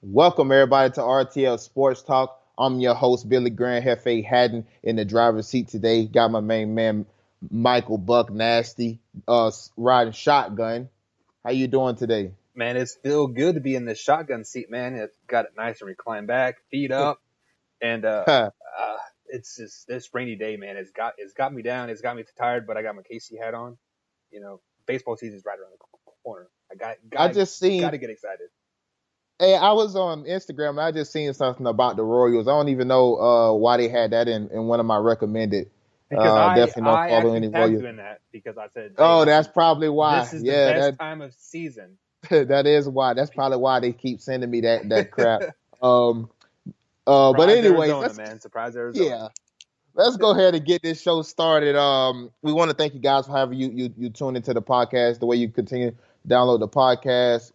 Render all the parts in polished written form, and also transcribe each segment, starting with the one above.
Welcome everybody to RTL Sports Talk. I'm your host Billy Grant Hefe Haddon in the driver's seat today. Got my main man Michael Buck Nasty riding shotgun. How you doing today? Man, it's still good to be in the shotgun seat, man. It's got it nice and reclined back, feet up, and it's just this rainy day, man. It's got me down. It's got me tired, but I got my KC hat on. Baseball season's right around the corner. I got I got just got seen to get excited. Hey, I was on Instagram and I just seen something about the Royals. I don't even know why they had that in one of my recommended. Because I Definitely don't I follow actually any tagged Royals. you in that because I said, hey, Oh, that's probably this why. is the Yeah, best that time of season. that is why. That's probably why they keep sending me that crap. Um but Surprise, anyways, Arizona, man. Surprise, Arizona. yeah. Let's go ahead and get this show started. We want to thank you guys for having you tune into the podcast. The way you continue to download the podcast,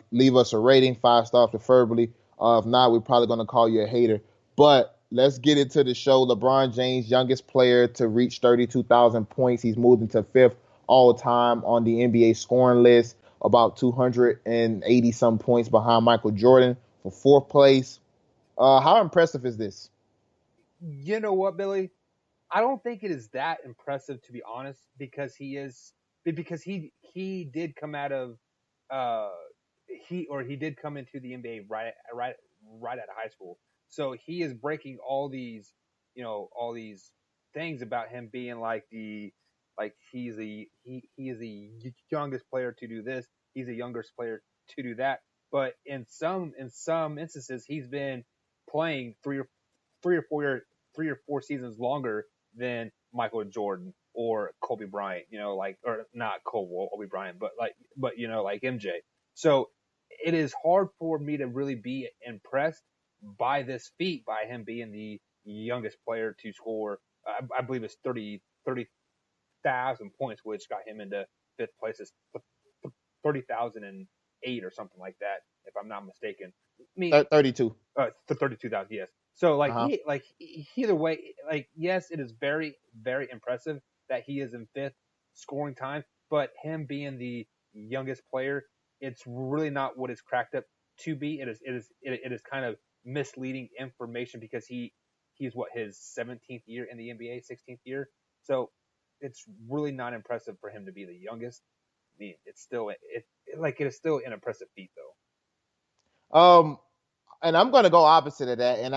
leave us a rating, 5 stars preferably. If not, we're probably gonna call you a hater. But let's get into the show. LeBron James, youngest player to reach 32,000 points. He's moved into fifth all time on the NBA scoring list, about 280 some points behind Michael Jordan for fourth place. How impressive is this? You know what, Billy? I don't think it is that impressive, to be honest, because he did come out of uh he did come into the NBA right out of high school. So he is breaking all these things about him being like he is the youngest player to do this. He's the youngest player to do that. But in some instances, he's been playing three or four year, 3 or 4 seasons longer than Michael Jordan or Kobe Bryant, or not Kobe Bryant, but like MJ. So it is hard for me to really be impressed by this feat, by him being the youngest player to score. I believe it's 30,000 points, which got him into fifth place. It's 30,008 or something like that, if I'm not mistaken. I mean, 32. 32,000, yes. So Uh-huh. either way, yes, it is very very impressive that he is in fifth scoring time, but him being the youngest player, it's really not what it's cracked up to be. It is kind of misleading information because he's what, his 17th year in the NBA, 16th year. So it's really not impressive for him to be the youngest. I mean, it is still an impressive feat though. Um, and I'm going to go opposite of that, and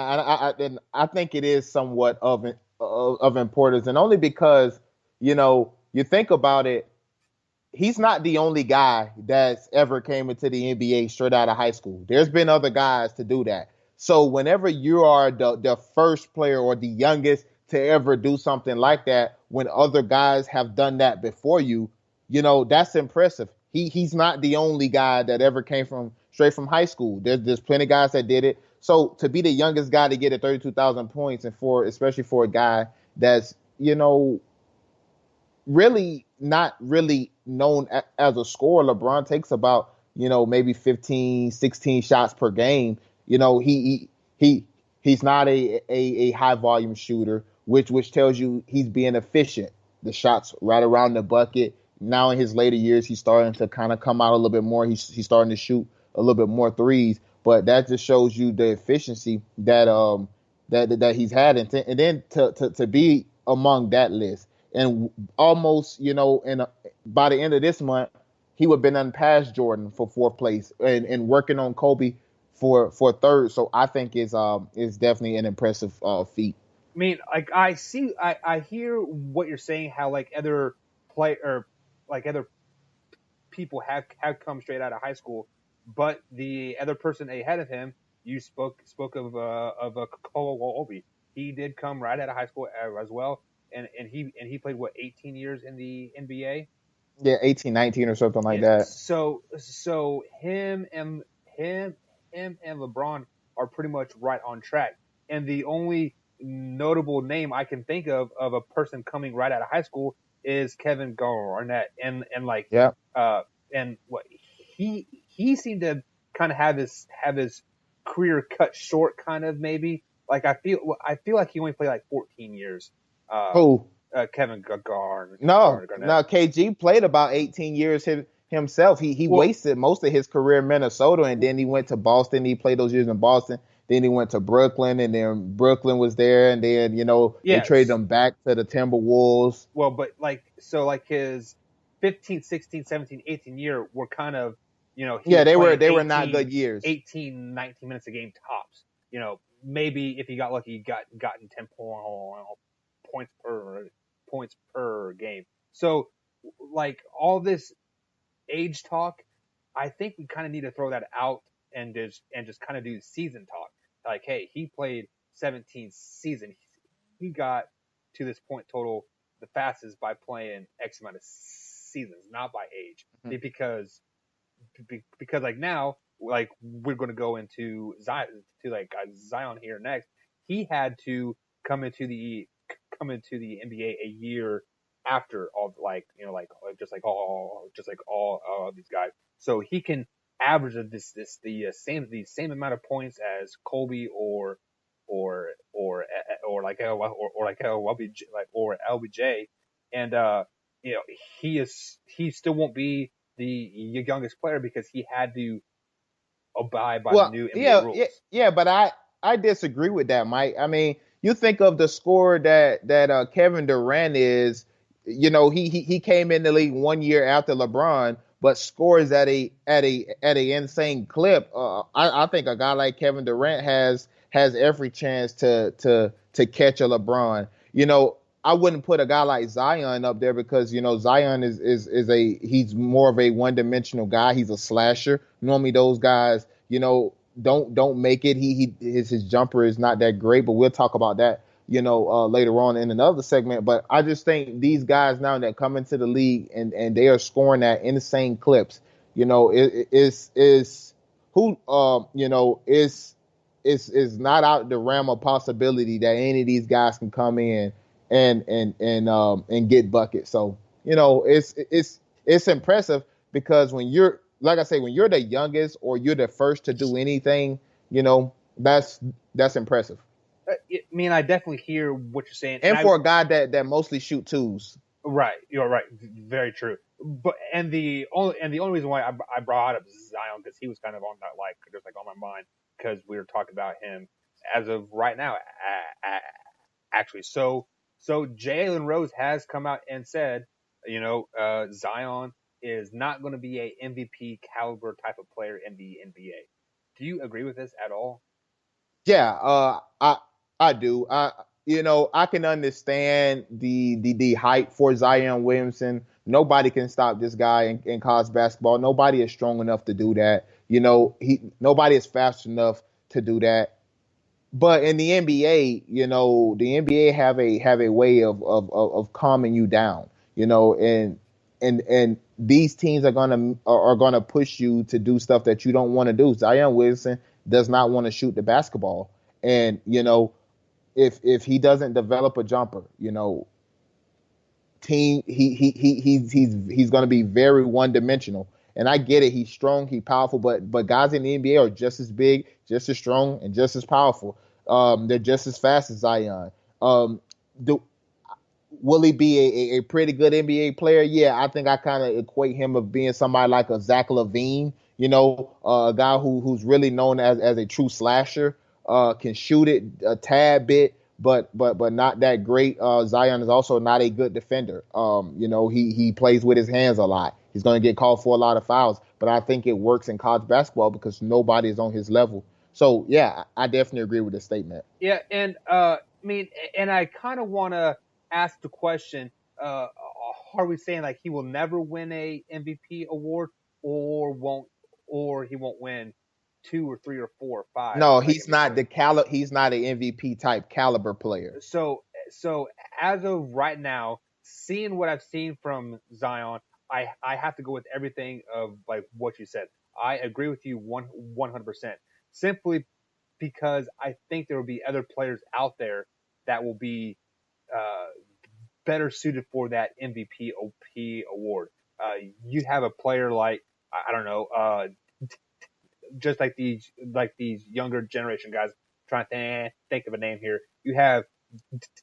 I think it is somewhat of importance, and only because you think about it, he's not the only guy that's ever came into the NBA straight out of high school. There's been other guys to do that. So whenever you are the first player or the youngest to ever do something like that, when other guys have done that before you, that's impressive. He's not the only guy that ever came from straight from high school. There's plenty of guys that did it. So to be the youngest guy to get a 32,000 points, and especially for a guy that's really not really known as a scorer. LeBron takes about, maybe 15, 16 shots per game. He's not a high volume shooter, which tells you he's being efficient. The shots right around the bucket. Now in his later years, he's starting to kind of come out a little bit more. He's starting to shoot a little bit more threes. But that just shows you the efficiency that he's had, and then to be among that list, and almost, by the end of this month, he would have been unpassed Jordan for fourth place, and working on Kobe for third. So I think is definitely an impressive feat. I mean, I hear what you're saying. How like other play or like other people have come straight out of high school, but the other person ahead of him, you spoke of Kobe. He did come right out of high school as well, and he played what, 18 years in the NBA. Yeah, 18, 19 or something like Yeah. that. So him and LeBron are pretty much right on track. And the only notable name I can think of a person coming right out of high school is Kevin Garnett. Yeah. And what he seemed to kind of have his career cut short, kind of, maybe. Like I feel like he only played like 14 years. Uh, Who? Kevin Garnett. No, KG played about 18 years. himself. He Well, wasted most of his career in Minnesota, and then he went to Boston. He played those years in Boston. Then he went to Brooklyn, and then Brooklyn was there, and then they traded yes. him back to the Timberwolves. Well, but like his 15, 16, 17, 18 year were kind of, he Yeah, was playing they were not good years. 19 minutes a game tops. Maybe if he got lucky, he gotten 10 points per game. So like all this age talk, I think we kind of need to throw that out and just kind of do season talk. Like, hey, he played 17 season. He got to this point total the fastest by playing X amount of seasons, not by age. Mhm. Because like now, like we're going to go into Zion to like Zion here next. He had to come into the come into the NBA a year after all, like just like all these guys, so he can average the same amount of points as Kobe or like LBJ, like or LBJ, and you know he still won't be the youngest player because he had to abide by the Well, new NBA yeah, yeah, rules. yeah, but I disagree with that, Mike. I mean, you think of the score that Kevin Durant is. He came in the league 1 year after LeBron, but scores at a insane clip. I think a guy like Kevin Durant has every chance to catch a LeBron. I wouldn't put a guy like Zion up there because Zion he's more of a one dimensional guy. He's a slasher. Normally those guys don't make it. His jumper is not that great, but we'll talk about that later on in another segment. But I just think these guys now that come into the league and they are scoring at insane clips. Is who is not out the realm of possibility that any of these guys can come in and get buckets. So it's impressive because when you're like I say, when you're the youngest or you're the first to do anything, that's impressive. I mean, I definitely hear what you're saying, and And for a guy that mostly shoot twos. right, you're right, very true. But and the only reason why I brought up Zion because he was kind of on that like just like on my mind because we were talking about him as of right now, actually. So Jalen Rose has come out and said, Zion is not going to be a MVP caliber type of player in the NBA. Do you agree with this at all? Yeah, I do. I can understand the hype for Zion Williamson. Nobody can stop this guy in college basketball. Nobody is strong enough to do that. Nobody is fast enough to do that. But in the NBA, the NBA have a way of calming you down, and these teams are gonna push you to do stuff that you don't want to do. Zion Williamson does not want to shoot the basketball, and if he doesn't develop a jumper, team he's going to be very one dimensional. And I get it, he's strong, he's powerful, but guys in the NBA are just as big, just as strong, and just as powerful. They're just as fast as Zion. um do Will he be a pretty good NBA player? Yeah, I think I kind of equate him of being somebody like a Zach LaVine, a guy who's really known as a true slasher, can shoot it a tad bit, but not that great. Zion is also not a good defender. He plays with his hands a lot. He's going to get called for a lot of fouls, but I think it works in college basketball because nobody is on his level. So yeah, I definitely agree with this statement. Yeah, and I mean, and I kind of want to ask the question: are we saying like he will never win a MVP award, or won't, or he won't win two or three or four or five No, like he's not MVP? he's not an MVP type caliber player. So as of right now, seeing what I've seen from Zion, I have to go with everything of like what you said. I agree with you 100%. Simply because I think there will be other players out there that will be uh, better suited for that MVP OP award. You have a player like I don't know, just like these younger generation guys. Trying to think of a name here. You have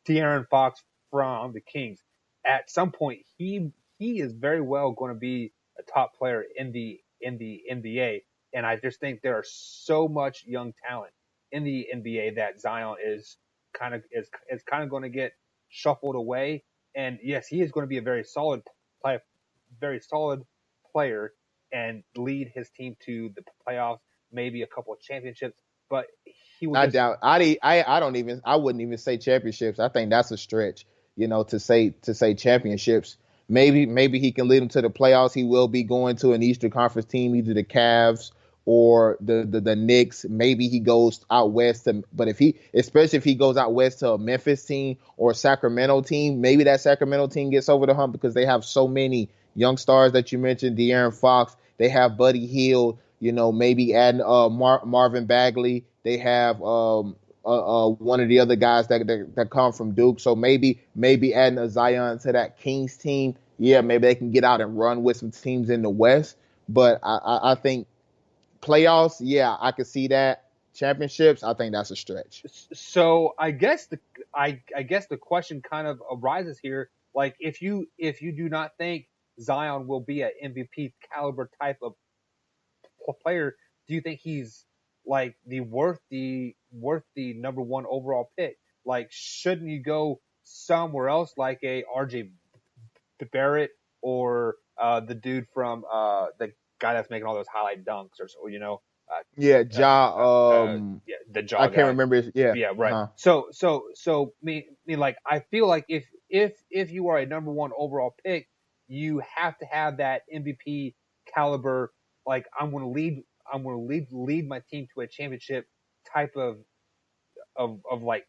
De'Aaron Fox from the Kings. At some point, he is very well going to be. a top player in the NBA. And I just think there are so much young talent in the NBA that Zion is kind of going to get shuffled away. And yes, he is going to be a play, very solid player and lead his team to the playoffs, maybe a couple of championships. But he will I just doubt. I don't even. I wouldn't even say championships. I think that's a stretch. To say championships. Maybe he can lead them to the playoffs. He will be going to an Eastern Conference team, either the Cavs or the Knicks. Maybe he goes out west to. But especially if he goes out west to a Memphis team or a Sacramento team, maybe that Sacramento team gets over the hump because they have so many young stars that you mentioned. De'Aaron Fox. They have Buddy Hield. Maybe adding Marvin Bagley. They have one of the other guys that come from Duke. So maybe adding a Zion to that Kings team. Yeah, maybe they can get out and run with some teams in the West. But I think playoffs, yeah, I could see that. Championships, I think that's a stretch. so I guess the question kind of arises here. Like if you do not think Zion will be an MVP caliber type of player, do you think he's like worth the number one overall pick? Like, shouldn't you go somewhere else, like a RJ Barrett or the dude from the guy that's making all those highlight dunks or so, Yeah, yeah, the I jaw can't guy. remember. Yeah, Yeah, right. uh-huh. Like I feel like if you are a number one overall pick, you have to have that MVP caliber. Like I'm going to lead my team to a championship type of like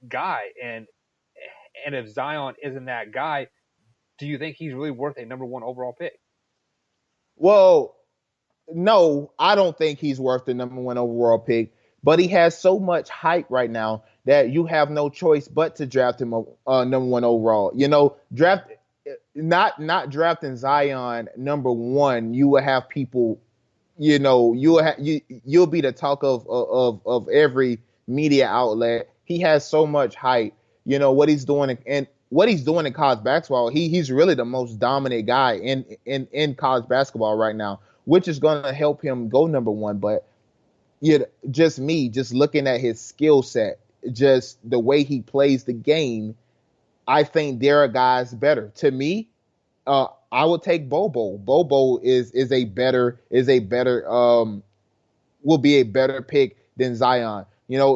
guy. And if Zion isn't that guy, do you think he's really worth a number one overall pick? Well, no, I don't think he's worth the number one overall pick. But he has so much hype right now that you have no choice but to draft him number one overall. Draft not drafting Zion number one. You will have people. You'll be the talk of every media outlet. He has so much hype. What he's doing and what he's doing in college basketball. He's really the most dominant guy in college basketball right now, which is going to help him go number one. But just looking at his skill set, just the way he plays the game, I think there are guys better. To me, I would take Bobo. Bobo is a better will be a better pick than Zion.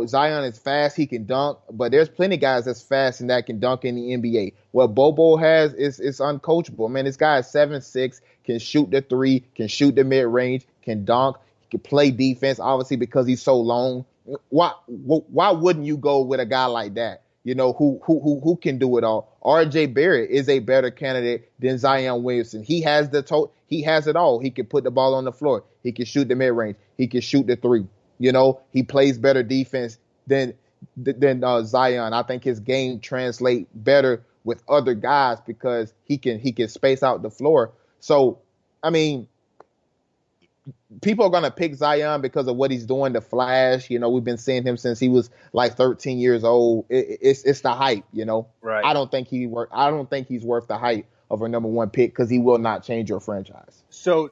Zion is fast, he can dunk, but there's plenty of guys that's fast and that can dunk in the NBA. What Bobo has is uncoachable. Man, this guy is 7'6", can shoot the three, can shoot the mid range, can dunk, he can play defense, obviously because he's so long. Why wouldn't you go with a guy like that? Who can do it all. RJ Barrett is a better candidate than Zion Williamson. He has it all. He can put the ball on the floor. He can shoot the mid range. He can shoot the three. He plays better defense than Zion. I think his game translate better with other guys because he can space out the floor. So, I mean, people are gonna pick Zion because of what he's doing, the flash. We've been seeing him since he was like 13 years old. It's the hype. Right. I don't think he's worth the hype of a number one pick because he will not change your franchise. So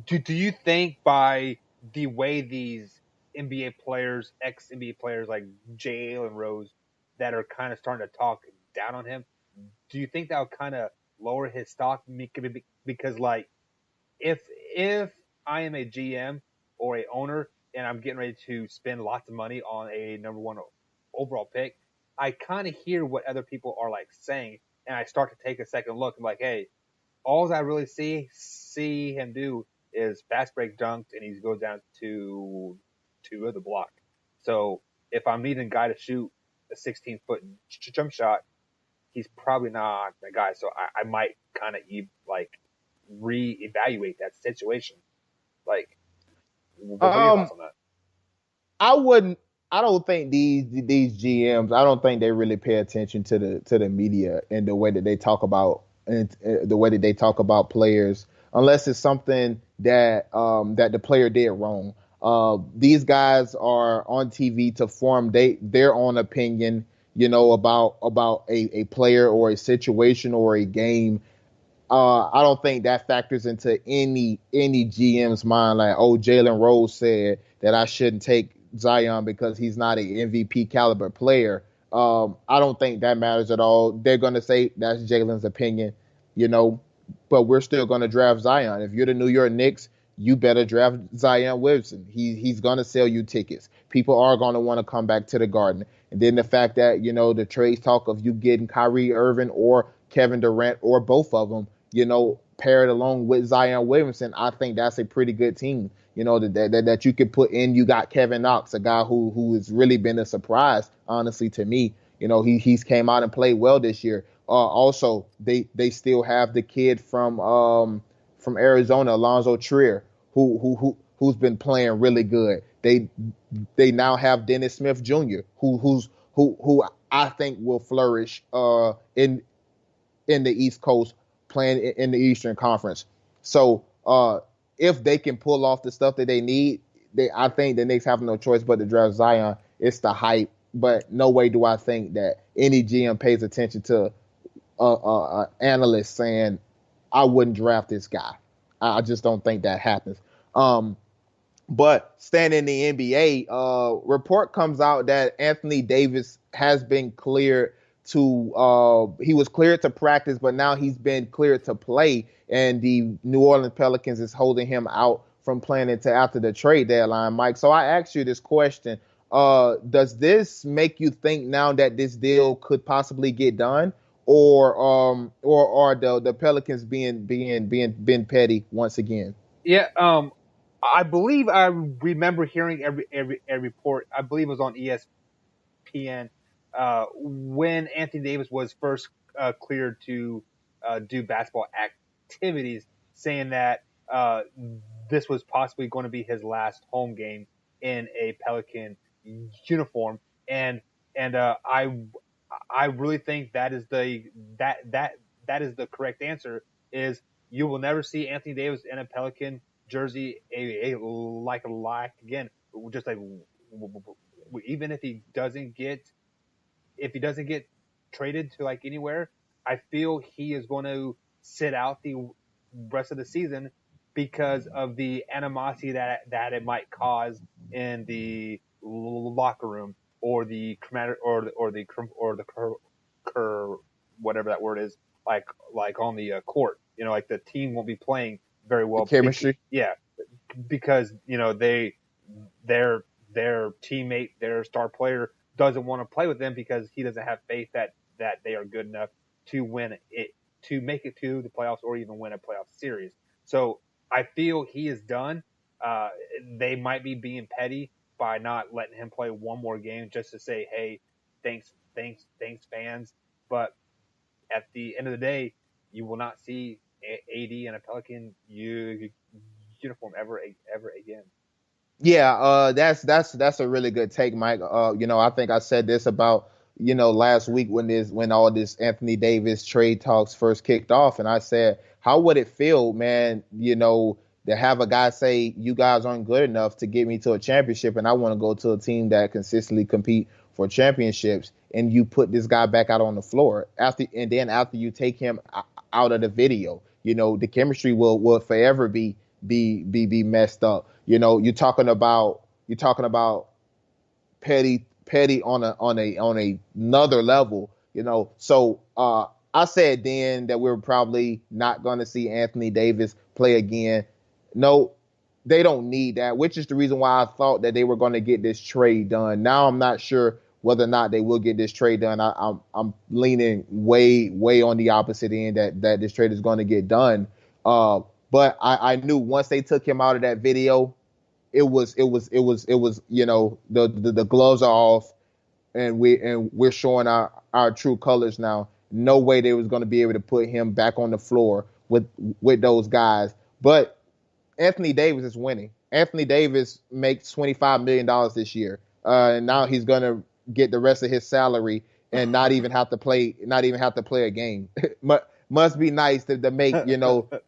do you think by the way these NBA players, ex NBA players like Jalen Rose, that are kind of starting to talk down on him, do you think that'll kind of lower his stock? Because like if I am a GM or a owner and I'm getting ready to spend lots of money on a number one overall pick, I kind of hear what other people are like saying, and I start to take a second look. I'm like, hey, all I really see him do is fast break dunked, and he goes down to the block. So if I'm needing a guy to shoot a 16-foot jump shot, he's probably not that guy. So I might kind of like reevaluate that situation. Like, what are your Um, thoughts on that? I wouldn't. I don't think these GMs. I don't think they really pay attention to the media and the way that they talk about and the way that they talk about players, unless it's something that the player did wrong. These guys are on TV to form their own opinion, about a player or a situation or a game I don't think that factors into any GM's mind. Like, oh, Jalen Rose said that I shouldn't take Zion because he's not an MVP caliber player. I don't think that matters at all. They're gonna say that's Jalen's opinion, you know, but we're still gonna draft Zion. If you're the New York Knicks, you better draft Zion Williamson. He's gonna sell you tickets. People are gonna want to come back to the Garden. And then the fact that the trade talk of you getting Kyrie Irving or Kevin Durant or both of them, paired along with Zion Williamson, I think that's a pretty good team. That you could put in. You got Kevin Knox, a guy who has really been a surprise, honestly, to me. He's came out and played well this year. Also, they still have the kid from Arizona, Alonzo Trier, who's been playing really good. They now have Dennis Smith Jr., who I think will flourish in the East Coast, playing in the Eastern Conference. So if they can pull off the stuff that they need, I think the Knicks have no choice but to draft Zion. It's the hype, but no way do I think that any GM pays attention to analyst saying I wouldn't draft this guy. I just don't think that happens. But staying in the NBA, report comes out that Anthony Davis has been cleared he was cleared to practice, but now he's been cleared to play, and the New Orleans Pelicans is holding him out from playing until after the trade deadline, Mike. So I asked you this question: does this make you think now that this deal could possibly get done, or are the Pelicans being petty once again? Yeah, I believe I remember hearing every report. I believe it was on ESPN when Anthony Davis was first cleared to do basketball activities, saying that this was possibly going to be his last home game in a Pelican uniform, and I really think that that is the correct answer. Is you will never see Anthony Davis in a Pelican jersey like again. Just like even if he doesn't get traded to like anywhere, I feel he is going to sit out the rest of the season because of the animosity that it might cause in the locker room or the whatever that word is, like on the court. Like the team won't be playing very The well. chemistry. Yeah, because their teammate, their star player, doesn't want to play with them because he doesn't have faith that they are good enough to win it, to make it to the playoffs or even win a playoff series. So I feel he is done. Uh, they might be being petty by not letting him play one more game just to say, hey, thanks, fans. But at the end of the day, you will not see AD in a Pelican uniform ever again. Yeah, that's a really good take, Mike. I think I said this about last week when all this Anthony Davis trade talks first kicked off, and I said, how would it feel, man? To have a guy say you guys aren't good enough to get me to a championship, and I want to go to a team that consistently compete for championships, and you put this guy back out on the floor after you take him out of the video, the chemistry will forever be messed up. You're talking about petty on another level. So I said then that we're probably not going to see Anthony Davis play again. No, they don't need that, which is the reason why I thought that they were going to get this trade done. Now I'm not sure whether or not they will get this trade done. I'm leaning way on the opposite end that this trade is going to get done. Uh, but I knew once they took him out of that video, it was the gloves are off, and we're showing our true colors now. No way they was going to be able to put him back on the floor with those guys. But Anthony Davis is winning. Anthony Davis makes $25 million this year, and now he's going to get the rest of his salary and not even have to play a game. Must be nice to make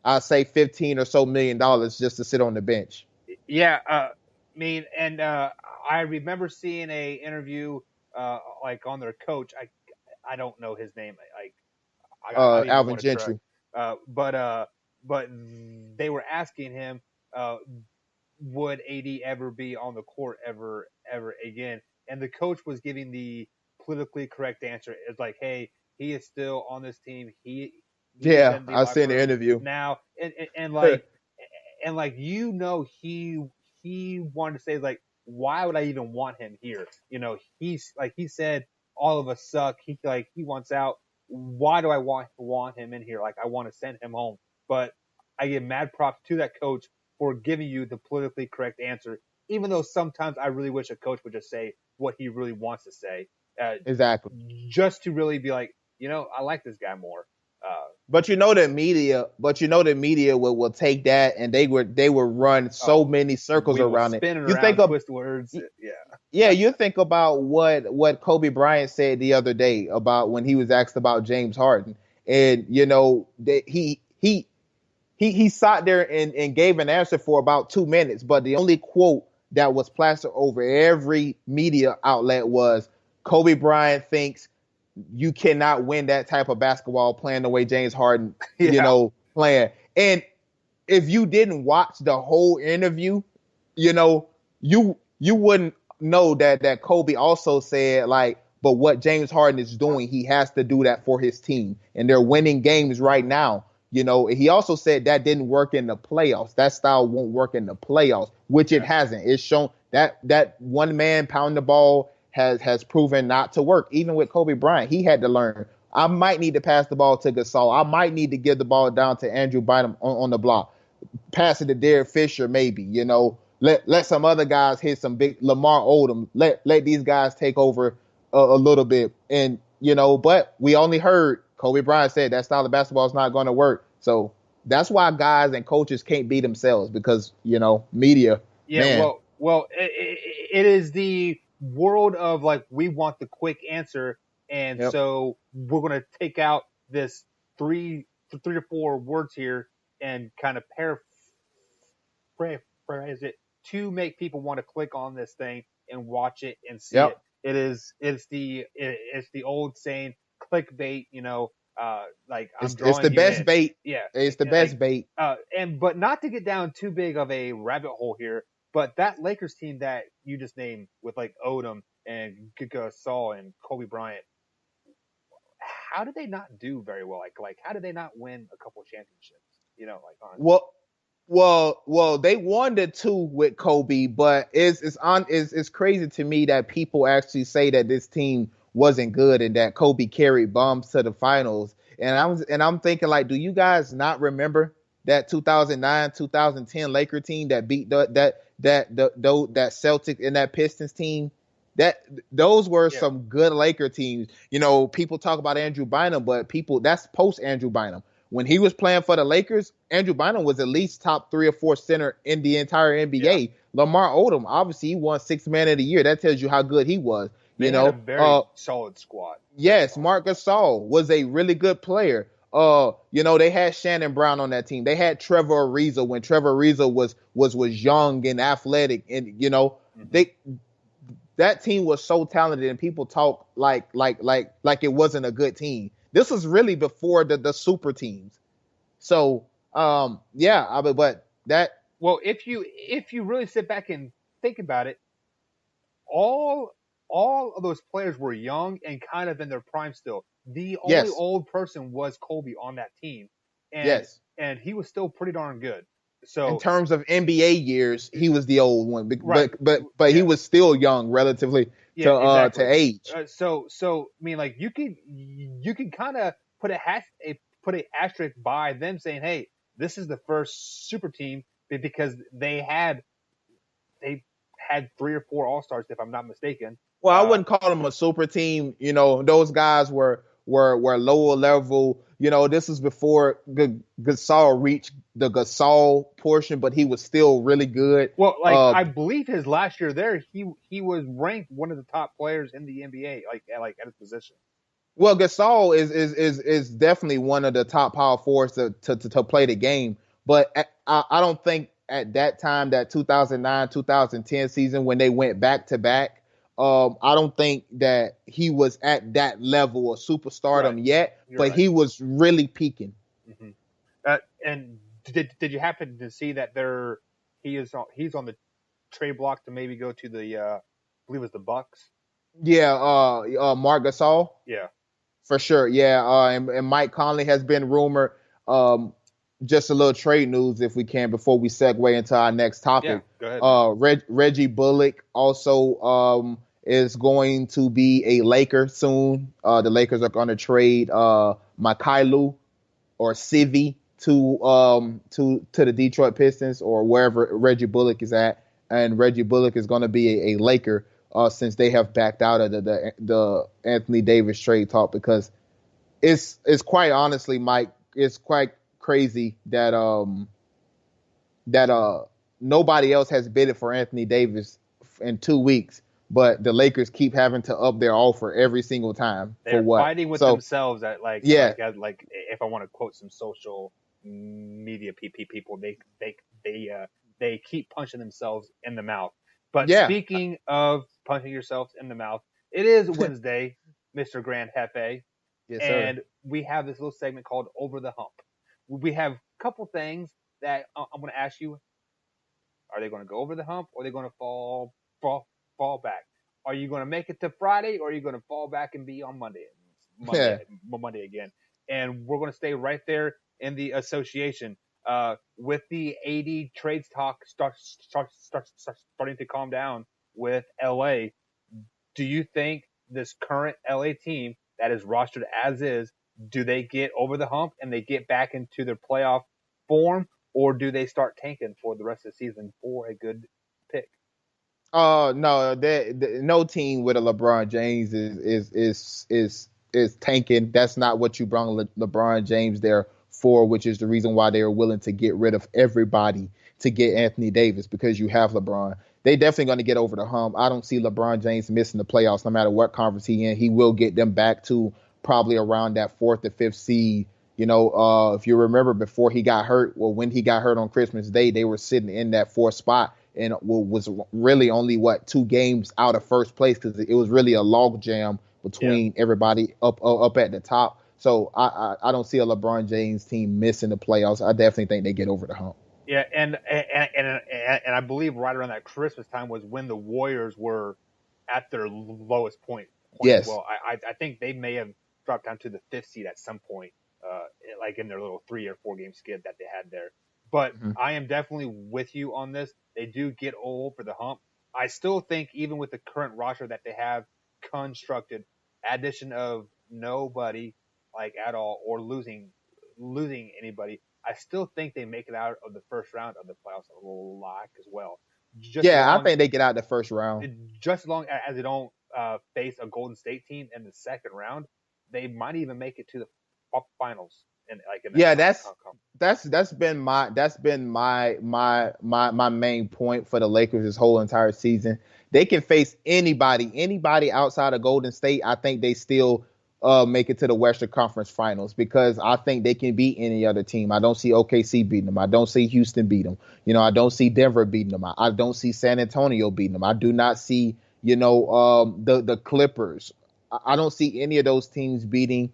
I say 15 or so $1 million just to sit on the bench. Yeah, I mean, and I remember seeing a interview like on their coach. I don't know his name. I don't even Alvin want to try. Gentry. But they were asking him, would AD ever be on the court ever again? And the coach was giving the politically correct answer. It's like, hey, he is still on this team. He is Yeah, in the I seen locker the room interview. now, and like he wanted to say like, why would I even want him here? He's like he said, all of us suck. He wants out. Why do I want him in here? Like I want to send him home. But I give mad props to that coach for giving you the politically correct answer, even though sometimes I really wish a coach would just say what he really wants to say, uh, Exactly. just to really be like, I like this guy more. But the media will take that and they will run so Oh, many circles we will around it. spin it You think around, of twist words. Yeah, Yeah, you think about what Kobe Bryant said the other day about when he was asked about James Harden, and that he sat there and gave an answer for about 2 minutes, but the only quote that was plastered over every media outlet was Kobe Bryant thinks you cannot win that type of basketball playing the way James Harden, yeah, playing. And if you didn't watch the whole interview, you know, you wouldn't know that Kobe also said like, but what James Harden is doing, he has to do that for his team, and they're winning games right now. He also said that didn't work in the playoffs. That style won't work in the playoffs, which it yeah, hasn't. It's shown that one man pound the ball has proven not to work. Even with Kobe Bryant, he had to learn. I might need to pass the ball to Gasol. I might need to give the ball down to Andrew Bynum on the block, pass it to Derek Fisher, maybe. Let some other guys hit some big Lamar Odom. Let these guys take over a little bit, and But we only heard Kobe Bryant said that style of basketball is not going to work. So that's why guys and coaches can't be themselves because media, yeah. man. It is the world of like we want the quick answer, and Yep. so we're gonna take out this three to four words here and kind of paraphrase it to make people want to click on this thing and watch it and see it. Yep. It's the old saying, clickbait. Like I'm It's drawing the you best in. bait. Yeah, It's the best bait. and but not to get down too big of a rabbit hole here, but that Lakers team that you just named with like Odom and Gasol and Kobe Bryant, how did they not do very well? Like how did they not win a couple championships? Like honestly. Well, well, they won the two with Kobe, but it's crazy to me that people actually say that this team wasn't good and that Kobe carried bums to the finals. And I'm thinking like, do you guys not remember that 2009 2010 Laker team that beat that Celtic and that Pistons team? That those were Yeah, some good Laker teams. People talk about Andrew Bynum, but people that's post Andrew Bynum. When he was playing for the Lakers, Andrew Bynum was at least top 3 or 4 center in the entire yeah. NBA. Lamar Odom, obviously, he won Sixth Man of the Year. That tells you how good he was. They You had a know, very solid squad. Very yes, solid. Marc Gasol was a really good player. They had Shannon Brown on that team. They had Trevor Ariza when Trevor Ariza was young and athletic, and Hmm. they that team was so talented, and people talk like it wasn't a good team. This was really before the super teams. So yeah, but that Well, if you really sit back and think about it, all all of those players were young and kind of in their prime still. The only yes, old person was Kobe on that team, and yes. and he was still pretty darn good. In So terms of NBA years, he was the old one, right, but he yeah, was still young relatively yeah, to exactly. age. So I mean, like you can kind of put a asterisk by them saying, hey, this is the first super team because they had 3 or 4 All Stars if I'm not mistaken. Well, I Uh, wouldn't call them a super team. Those guys were lower level. This was before Gasol reached the Gasol portion, but he was still really good. well, like I believe his last year there, he was ranked one of the top players in the NBA, like at his position. Well, Gasol is definitely one of the top power forwards to play the game. But I don't think at that time, that 2009 2010 season when they went back to back, I don't think that he was at that level of Right, superstardom yet. you're But right. he was really peaking. Hmm. And did you happen to see that he's on the trade block to maybe go to the I believe it was the Bucks. Yeah, Marc Gasol. Yeah, For sure, yeah. And Mike Conley has been rumored. Um, just a little trade news, if we can, before we segue into our next yeah. topic. Go ahead, man. Reggie Bullock also is going to be a Laker soon. The Lakers are going to trade Mikhailo or Civi to the Detroit Pistons or wherever Reggie Bullock is at, and Reggie Bullock is going to be a Laker since they have backed out of the Anthony Davis trade talk because it's quite honestly, Mike, it's quite crazy that nobody else has bid it for Anthony Davis in 2 weeks, but the Lakers keep having to up their offer every single time for They're what? fighting with So themselves at yeah, like if I want to quote some social media people, they keep punching themselves in the mouth. But yeah, speaking of punching yourselves in the mouth, it is Wednesday, Mr. Grand Hefe, yes, sir. and we have this little segment called Over the Hump. We have a couple things that I'm going to ask you. Are they going to go over the hump, or are they going to fall back? Are you going to make it to Friday, or are you going to fall back and be on Monday, Yeah. Monday again? And we're going to stay right there in the association. With the AD trades talk starting to calm down with LA, do you think this current LA team that is rostered as is, do they get over the hump and they get back into their playoff form, or do they start tanking for the rest of the season for a good pick? No, no team with a LeBron James is tanking. That's not what you brought LeBron James there for, which is the reason why they are willing to get rid of everybody to get Anthony Davis because you have LeBron. They definitely going to get over the hump. I don't see LeBron James missing the playoffs no matter what conference he in. He will get them back to probably around that fourth or fifth seed. If you remember before he got hurt, well, when he got hurt on Christmas Day, they were sitting in that fourth spot and was really only what 2 games out of first place because it was really a log jam Yeah. between everybody up at the top. So I don't see a LeBron James team missing the playoffs. I definitely think they get over the hump. Yeah, and I believe right around that Christmas time was when the Warriors were at their lowest point as Yes. well. I think they may have dropped down to the fifth seed at some point, like in their little 3 or 4 game skid that they had there. But Mm-hmm. I am definitely with you on this. They do get over the hump. I still think even with the current roster that they have constructed, addition of nobody like at all or losing anybody, I still think they make it out of the first round of the playoffs a lot as well. Just as Yeah, I long think they get out the first round. just as long as they don't face a Golden State team in the second round, they might even make it to the finals and like in that Yeah, con, that's con, con. that's that's been my main point for the Lakers this whole entire season. They can face anybody outside of Golden State. I think they still make it to the Western Conference Finals because I think they can beat any other team. I don't see OKC beating them. I don't see Houston beat them. I don't see Denver beating them. I don't see San Antonio beating them. I do not see the Clippers. I don't see any of those teams beating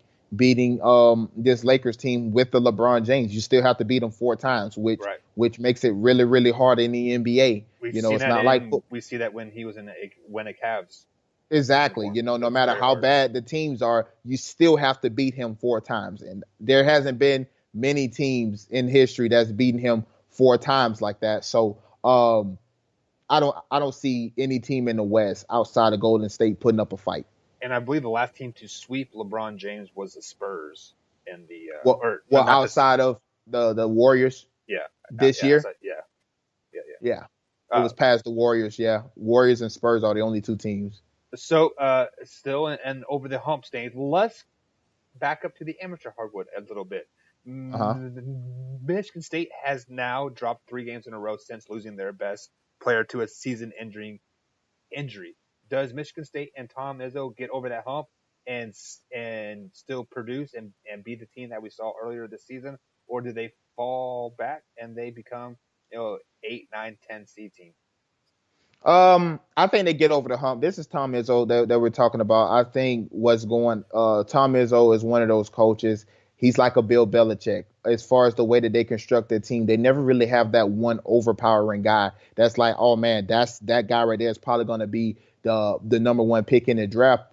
this Lakers team with the LeBron James. You still have to beat them 4 times, which Right. which makes it really really hard in the NBA. It's not like We see that when he was in when the Cavs exactly. uniform. No It's matter very how hard. bad the teams are, you still have to beat him 4 times. And there hasn't been many teams in history that's beaten him 4 times like that. So I don't see any team in the West outside of Golden State putting up a fight. And I believe the last team to sweep LeBron James was the Spurs in the Well, or no, well, not this. outside of the Warriors Yeah, this year, yeah. yeah, it Uh, was past the Warriors. Yeah, Warriors and Spurs are the only 2 teams. so still and over the hump stage. Let's back up to the amateur hardwood a little bit. Uh huh. Michigan State has now dropped 3 games in a row since losing their best player to a season-ending injury. Does Michigan State and Tom Izzo get over that hump and still produce and be the team that we saw earlier this season, or do they fall back and they become 8, 9, 10 seed team? I think they get over the hump. This is Tom Izzo that we're talking about. I think Tom Izzo is one of those coaches. He's like a Bill Belichick. as far as the way that they construct their team. They never really have that one overpowering guy that's like, oh man, that's that guy right there is probably going to be the number one pick in the draft,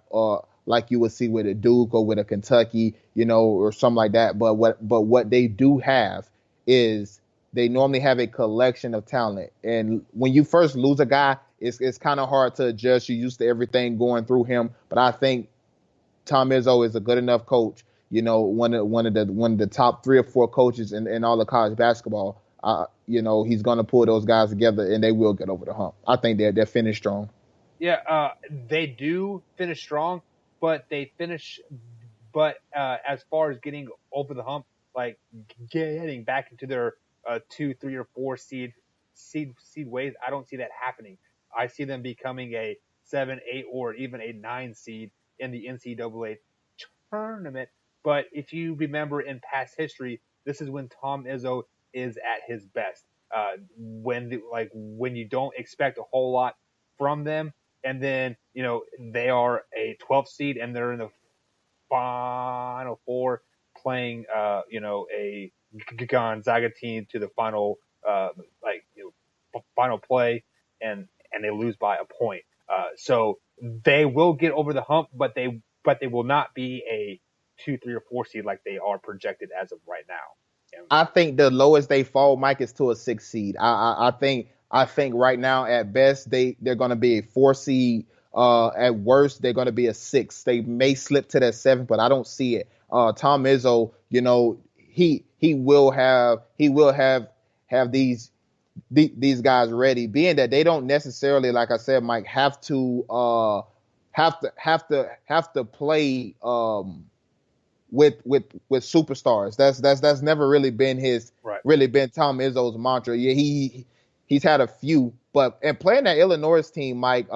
like you would see with a Duke or with a Kentucky, or something like that. But what they do have is they normally have a collection of talent. And when you first lose a guy, it's kind of hard to adjust. You're used to everything going through him. But I think Tom Izzo is a good enough coach. One of the top 3 or 4 coaches in all of college basketball. He's going to pull those guys together, and they will get over the hump. I think they're finished strong. Yeah, they do finish strong, but they finish. But as far as getting over the hump, like getting back into their 2, 3, or 4 seed ways, I don't see that happening. I see them becoming a 7, 8, or even a 9 seed in the NCAA tournament. But if you remember in past history, this is when Tom Izzo is at his best. When you don't expect a whole lot from them, and then they are a 12th seed and they're in the final four playing a Gonzaga team to the final final play, and they lose by a point. So they will get over the hump, but they will not be a 2, 3, or 4 seed like they are projected as of right now. And I think the lowest they fall, Mike, is to a 6 seed. I think right now at best they're going to be a 4 seed. At worst they're going to be a 6. They may slip to that 7, but I don't see it. Tom Izzo, he will have these guys ready, being that they don't necessarily, like I said, Mike, have to play with superstars. That's never right, really been Tom Izzo's mantra. Yeah, he's had a few, but and playing that Illinois team, Mike,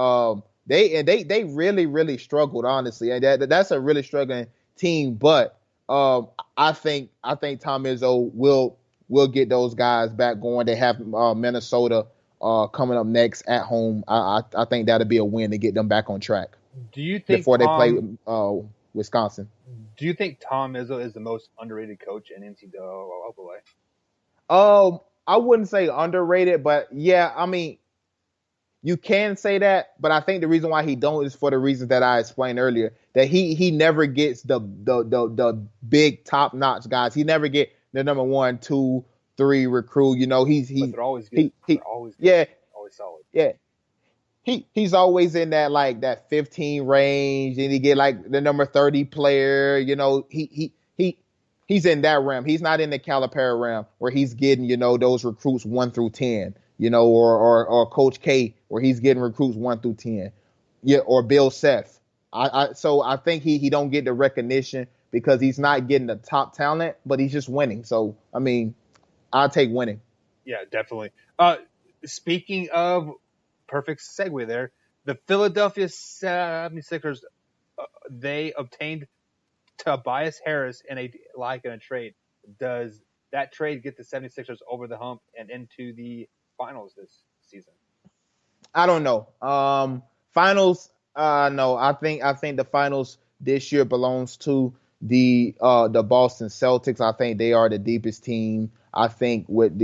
they really struggled, honestly, and that's a really struggling team. But I think Tom Izzo will get those guys back going. They have Minnesota coming up next at home. I think that'll be a win to get them back on track do you think before they play Tom Wisconsin. do you think Tom Izzo is the most underrated coach in NCAA? I wouldn't say underrated, but yeah, I mean, you can say that, but I think the reason why he don't is for the reasons that I explained earlier. That he never gets the big top notch guys. He never get the number 1, 2, 3 recruit. He's But he they're always good. he he They're always good. yeah, Always solid. yeah. He's always in that, like, that 15 range, and he get like the number 30 player. He's in that realm. He's not in the Calipari realm where he's getting those recruits 1 through 10. Or Coach K where he's getting recruits 1 through 10. Yeah, or Bill Seth. So I think he don't get the recognition because he's not getting the top talent, but he's just winning. So I mean, I'll take winning. Yeah, definitely. Speaking of perfect segue there, the Philadelphia 76ers, they obtained Tobias Harris in a trade. Does that trade get the 76ers over the hump and into the finals this season? I don't know. Finals. No, I think the finals this year belongs to the Boston Celtics. I think they are the deepest team. I think with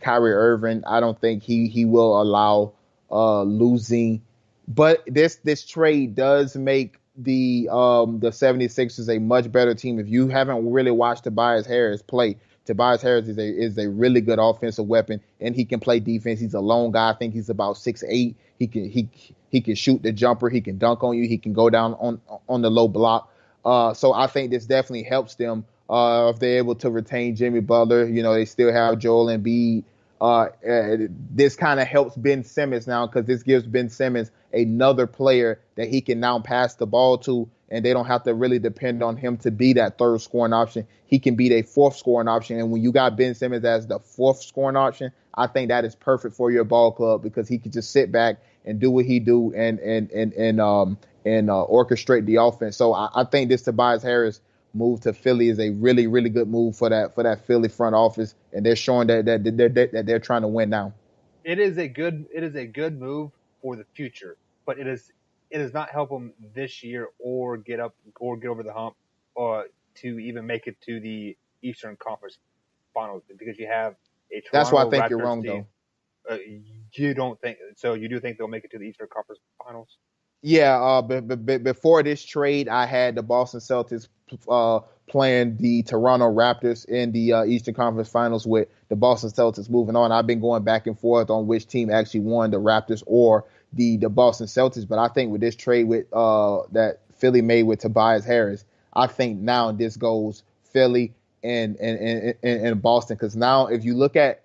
Kyrie Irving, I don't think he will allow losing. But this trade does make the 76ers a much better team. If you haven't really watched Tobias Harris play, Tobias Harris is a really good offensive weapon, and he can play defense. He's a lone guy. I think he's about 6'8". He can shoot the jumper. He can dunk on you. He can go down on the low block. So I think this definitely helps them if they're able to retain Jimmy Butler. They still have Joel Embiid. This kind of helps Ben Simmons now because this gives Ben Simmons another player that he can now pass the ball to, and they don't have to really depend on him to be that third scoring option. He can be their fourth scoring option, and when you got Ben Simmons as the fourth scoring option, I think that is perfect for your ball club because he can just sit back and do what he do and orchestrate the offense. So I think this Tobias Harris move to Philly is a really, really good move for that Philly front office, and they're showing that they're trying to win now. It is a good move for the future, but it does not help them this year or get over the hump or to even make it to the Eastern Conference Finals because you have a That's why I Toronto think you're Raptors wrong team. though. Uh, you don't think so? You do think they'll make it to the Eastern Conference Finals? Yeah, before this trade, I had the Boston Celtics uh, playing the Toronto Raptors in the Eastern Conference Finals with the Boston Celtics moving on. I've been going back and forth on which team actually won, the Raptors or the Boston Celtics. But I think with this trade with that Philly made with Tobias Harris, I think now this goes Philly and Boston because now if you look at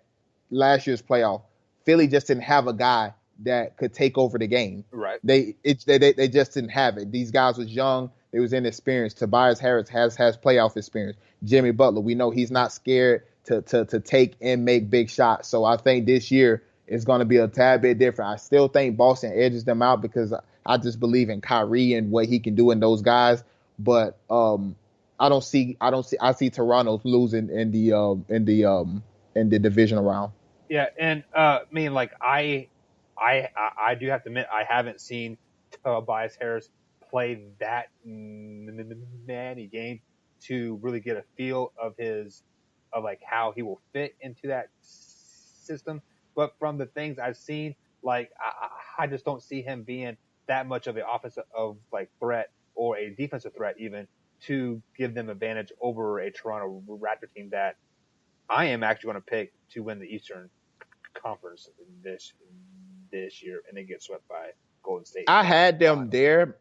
last year's playoff, Philly just didn't have a guy that could take over the game. Right. They just didn't have it. These guys was young. They was inexperienced. Tobias Harris has playoff experience. Jimmy Butler, we know he's not scared to take and make big shots. So I think this year is going to be a tad bit different. I still think Boston edges them out because I just believe in Kyrie and what he can do in those guys. But I see Toronto losing in the divisional round. Yeah, and I mean, like I do have to admit I haven't seen Tobias Harris play that many games to really get a feel of his of like how he will fit into that system. But from the things I've seen, like I just don't see him being that much of an offensive of like threat or a defensive threat even to give them advantage over a Toronto Raptor team that I am actually going to pick to win the Eastern Conference this year, and then get swept by Golden State in I the had them finals. there,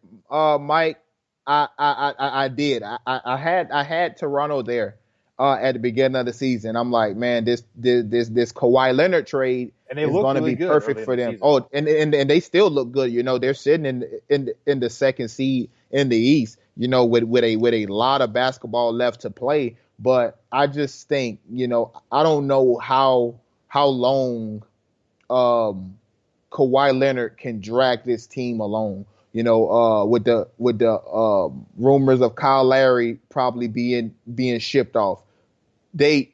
Mike. I did. I had Toronto there at the beginning of the season. I'm like, man, this Kawhi Leonard trade And they is looked going to really be good perfect early in for the them. season. Oh, and they still look good. You know, they're sitting in the second seed in the East. You know, with a lot of basketball left to play. But I just think, you know, I don't know how long um Kawhi Leonard can drag this team alone. You know, with the rumors of Kyle Lowry probably being shipped off, they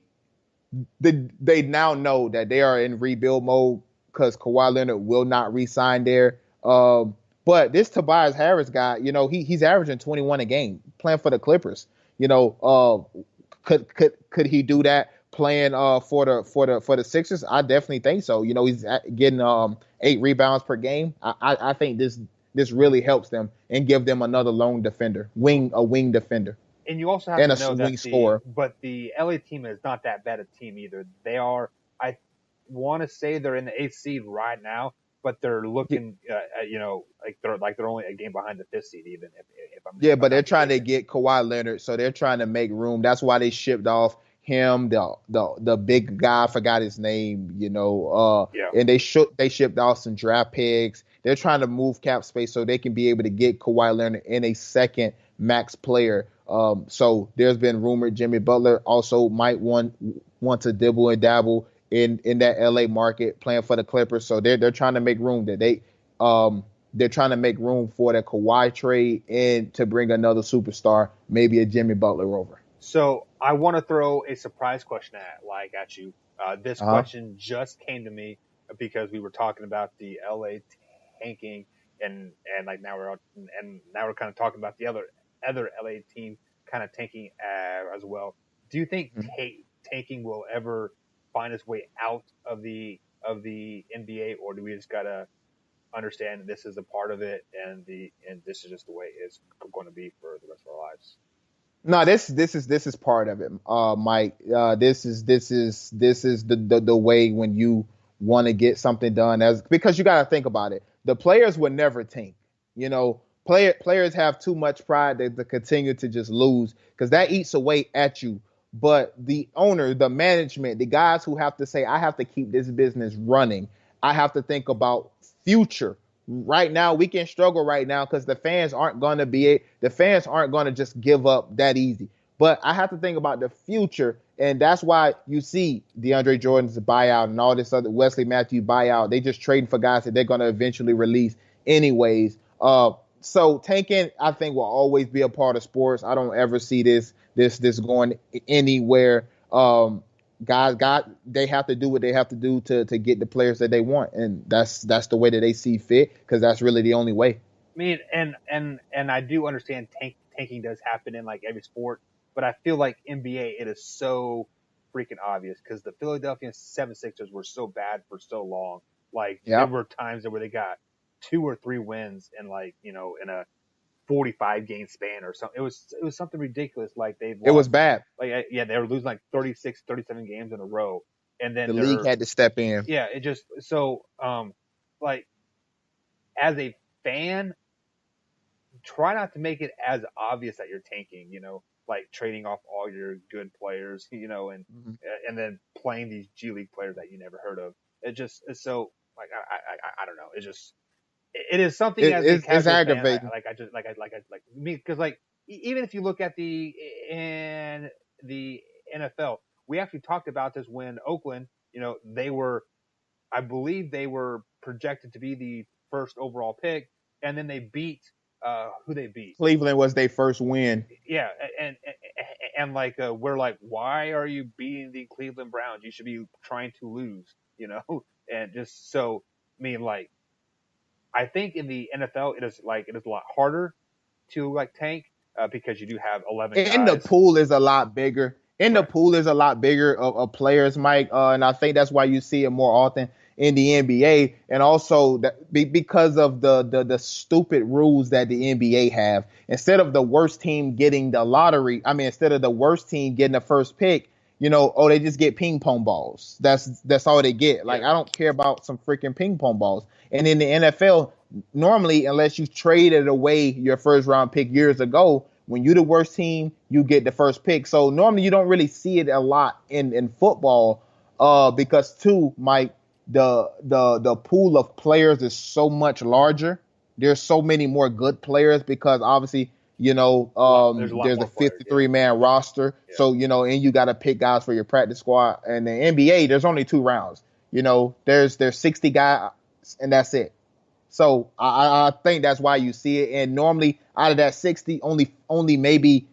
they now know that they are in rebuild mode because Kawhi Leonard will not re-sign there. But this Tobias Harris guy, you know, he's averaging 21 a game playing for the Clippers. You know, could he do that playing for the Sixers? I definitely think so. You know, he's getting 8 rebounds per game. I think this really helps them and give them another lone defender, wing defender, And you also have and to a know that wing scorer. the LA team is not that bad a team either. They are, I want to say they're in the eighth seed right now, but they're looking, like they're only a game behind the fifth seed, even Yeah, if I'm but they're not trying to mistaken. get Kawhi Leonard, so they're trying to make room. That's why they shipped off him, the big guy, I forgot his name, you know, Yeah. and they shipped off some draft picks. They're trying to move cap space so they can be able to get Kawhi Leonard in a second max player. So there's been rumored Jimmy Butler also might want to dibble and dabble in that LA market playing for the Clippers. So they're trying to make room that um they're trying to make room for the Kawhi trade and to bring another superstar, maybe a Jimmy Butler over. So I want to throw a surprise question at you. This Uh huh. question just came to me because we were talking about the LA tanking, and like now we're kind of talking about the other LA team kind of tanking as well. Do you think tanking will ever find its way out of the NBA, or do we just gotta understand that this is a part of it, and this is just the way it's going to be for the rest of our lives? No, this is part of it, Mike. This is the way when you want to get something done as because you got to think about it. The players would never tank. You know, players have too much pride to continue to just lose because that eats away at you. But the owner, the management, the guys who have to say, I have to keep this business running. I have to think about future right now we can struggle right now because the fans aren't going to just give up that easy. But I have to think about the future, and that's why you see DeAndre Jordan's buyout and all this other Wesley Matthews buyout. They just trading for guys that they're going to eventually release anyways. So tanking, I think, will always be a part of sports. I don't ever see this going anywhere. They have to do what they have to do to get the players that they want, and that's the way that they see fit because that's really the only way. I mean, and I do understand tanking does happen in like every sport, But I feel like NBA, it is so freaking obvious because the Philadelphia 76ers were so bad for so long. Like there Yep. were times where they got 2 or 3 wins in like, in a 45 game span or something. It was something ridiculous. Like they've It was lost, bad. like, yeah, they were losing like 36, 37 games in a row. And The then league had to step in. yeah, it just, like as a fan, try not to make it as obvious that you're tanking, like trading off all your good players, Mhm. and then playing these G League players that you never heard of. It just is so like I don't know. It just it is something as a It's casual fan. aggravating. Me because like even if you look at in the NFL, we actually talked about this when Oakland, they were, I believe they were projected to be the first overall pick, and then they beat who they beat. Cleveland was their first win. Yeah, and like we're like, why are you beating the Cleveland Browns? You should be trying to lose, and just so I mean like I think in the NFL it is a lot harder to like tank because you do have 11 And the guys, pool is a lot bigger. And the right? pool is a lot bigger of players, Mike. And I think that's why you see it more often in the NBA. And also because of the stupid rules that the NBA have. Instead of the worst team getting the lottery, I mean, instead of the worst team getting the first pick, they just get ping pong balls. That's all they get. Like Yeah, I don't care about some freaking ping pong balls. And in the NFL, normally, unless you traded away your first round pick years ago, when you're the worst team, you get the first pick. So normally you don't really see it a lot in football, because too, Mike, the pool of players is so much larger. There's so many more good players because obviously there's a lot there's a more players. Yeah, 53 man roster. yeah, So and you got to pick guys for your practice squad. And the NBA, there's only 2 rounds. There's 60 guys and that's it. So I think that's why you see it. And normally out of that 60, only maybe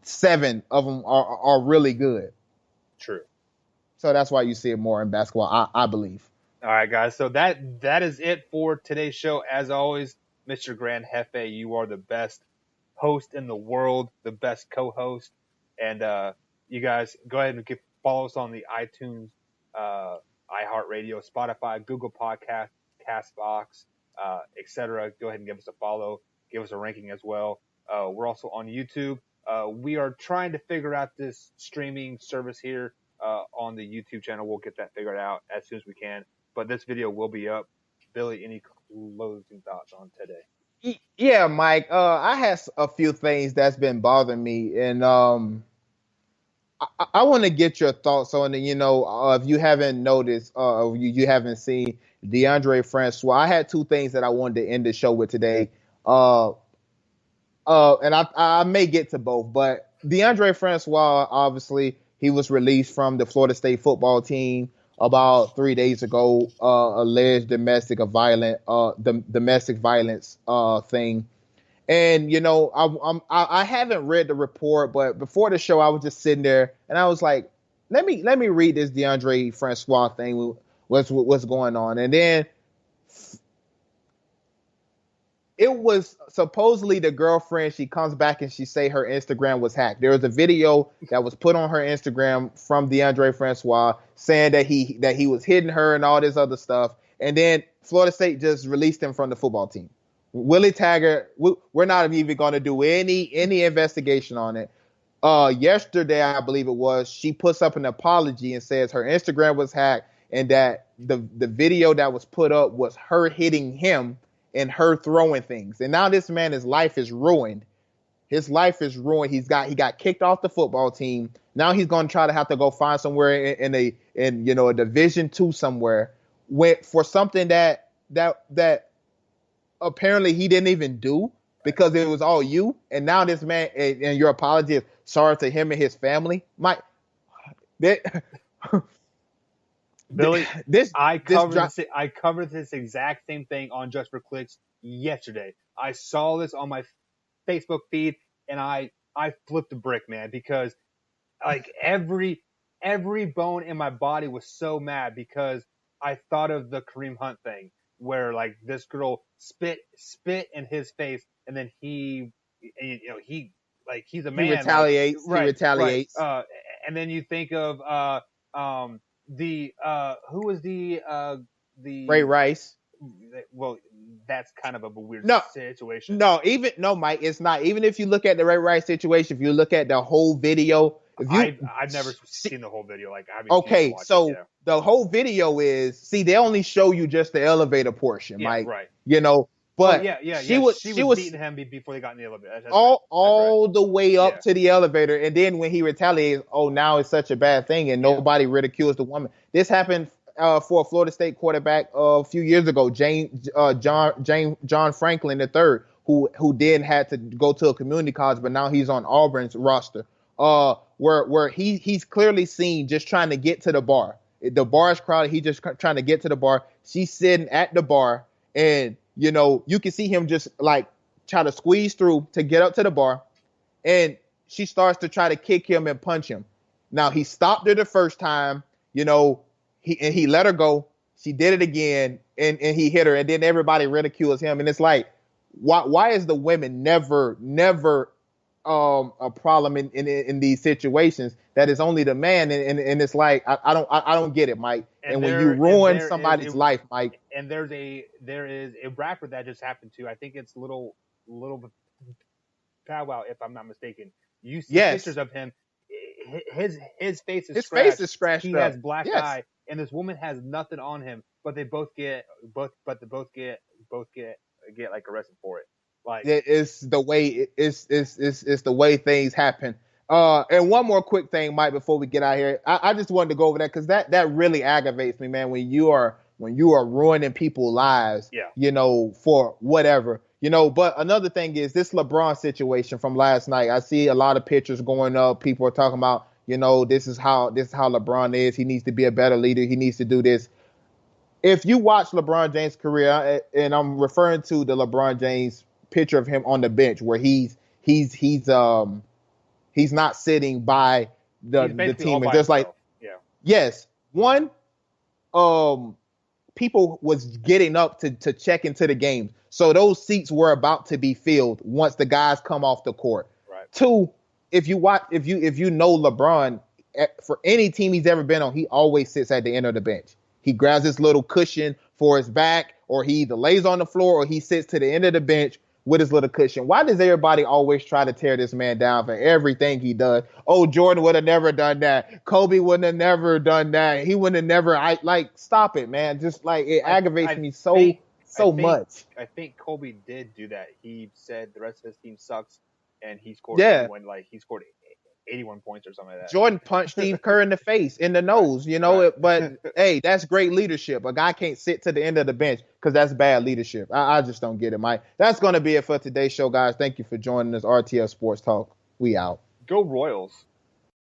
7 of them are really good. true. So that's why you see it more in basketball, I believe. All right, guys. So that is it for today's show. As always, Mr. Grand Hefe, you are the best host in the world, the best co-host, and you guys go ahead and follow us on the iTunes, iHeartRadio, Spotify, Google Podcast, Castbox, etc. Go ahead and give us a follow, give us a ranking as well. We're also on YouTube. We are trying to figure out this streaming service here on the YouTube channel. We'll get that figured out as soon as we can. But this video will be up. Billy, any closing thoughts on today? Yeah, Mike. I had a few things that's been bothering me, and I want to get your thoughts on it. If you haven't noticed, you haven't seen DeAndre Francois. I had 2 things that I wanted to end the show with today. Uh, and I may get to both, but DeAndre Francois, obviously, he was released from the Florida State football team about 3 days ago. Alleged domestic violence thing. And I haven't read the report, but before the show, I was just sitting there and I was like, let me read this DeAndre Francois thing. What's going on? And then it was supposedly the girlfriend. She comes back and she say her Instagram was hacked. There was a video that was put on her Instagram from DeAndre Francois saying that he was hitting her and all this other stuff. And then Florida State just released him from the football team. Willie Taggart, we're not even going to do any investigation on it. Yesterday, I believe it was, she puts up an apology and says her Instagram was hacked and that the video that was put up was her hitting him and her throwing things. And now this man, his life is ruined. His life is ruined. He got kicked off the football team. Now he's going to try to have to go find somewhere in a Division II somewhere for something that apparently he didn't even do Right. because it was all you. And now this man and your apology is sorry to him and his family. Mike, that, Billy, this I this covered drop. this. I covered this exact same thing on Just for Clicks yesterday. I saw this on my Facebook feed, and I flipped a brick, man, because like every bone in my body was so mad because I thought of the Kareem Hunt thing where like this girl spit in his face, and then he like he's a He man, like retaliates. He right. retaliates. And then you think of the who was Ray the Rice. well, that's kind of a weird No, situation. no, even no, Mike. It's not. Even if you look at the Ray Rice situation, if you look at the whole video, if you I've never see, seen the whole video. Like I haven't chance to okay, watch it. so Yeah. the whole video is see they only show you just the elevator portion, Yeah. Mike. Right. You know, Oh but yeah. She she was was beating him before they got in the elevator. That's right. That's right. all the way Yeah. up to the elevator, and then when he retaliates, oh now it's such a bad thing, and Yeah. nobody ridicules the woman. This happened for a Florida State quarterback a few years ago, John Franklin III, who then had to go to a community college, but now he's on Auburn's roster. Where he's clearly seen just trying to get to the bar. The bar is crowded. He just trying to get to the bar. She's sitting at the bar, and you can see him just like try to squeeze through to get up to the bar, and she starts to try to kick him and punch him. Now he stopped her the first time, he let her go. She did it again, and he hit her, and then everybody ridicules him, and it's like, why is the women never a problem in these situations? That is only the man, and it's like I don't get it, Mike. And And when you ruin there is somebody's life, Mike, there is a rapper that just happened to. I think it's little Pow Wow, if I'm not mistaken. You see pictures yes, of him. His face is his face scratched. is scratched He has up. black Yes, eye, and this woman has nothing on him. But they both get like arrested for it. Like it's the way it's the way things happen. And one more quick thing, Mike, before we get out here, I just wanted to go over that because that really aggravates me, man. When you are ruining people's lives, yeah, for whatever, But another thing is this LeBron situation from last night. I see a lot of pictures going up. People are talking about, this is how LeBron is. He needs to be a better leader. He needs to do this. If you watch LeBron James' career, and I'm referring to the LeBron James picture of him on the bench where he's not sitting by the he's the basically all team, and by just like, himself. Yeah, yes, one, um people was getting up to check into the games, so those seats were about to be filled once the guys come off the court. right. Two, if you know LeBron, for any team he's ever been on, he always sits at the end of the bench. He grabs this little cushion for his back, or he either lays on the floor or he sits to the end of the bench with his little cushion. Why does everybody always try to tear this man down for everything he does? Oh, Jordan would have never done that. Kobe wouldn't have never done that. He wouldn't have never. Stop it, man. Just like it I aggravates I me think I so think much. I think Kobe did do that. He said the rest of his team sucks, and he scored Yeah, 81. Like he scored 81 points or something like Jordan punched Steve Kerr in the face, in the that. nose, Right. But hey, that's great leadership. A guy can't sit to the end of the bench because that's bad leadership. I just don't get it, Mike. That's going to be it for today's show, guys. Thank you for joining us. RTL Sports Talk. We out. Go Royals.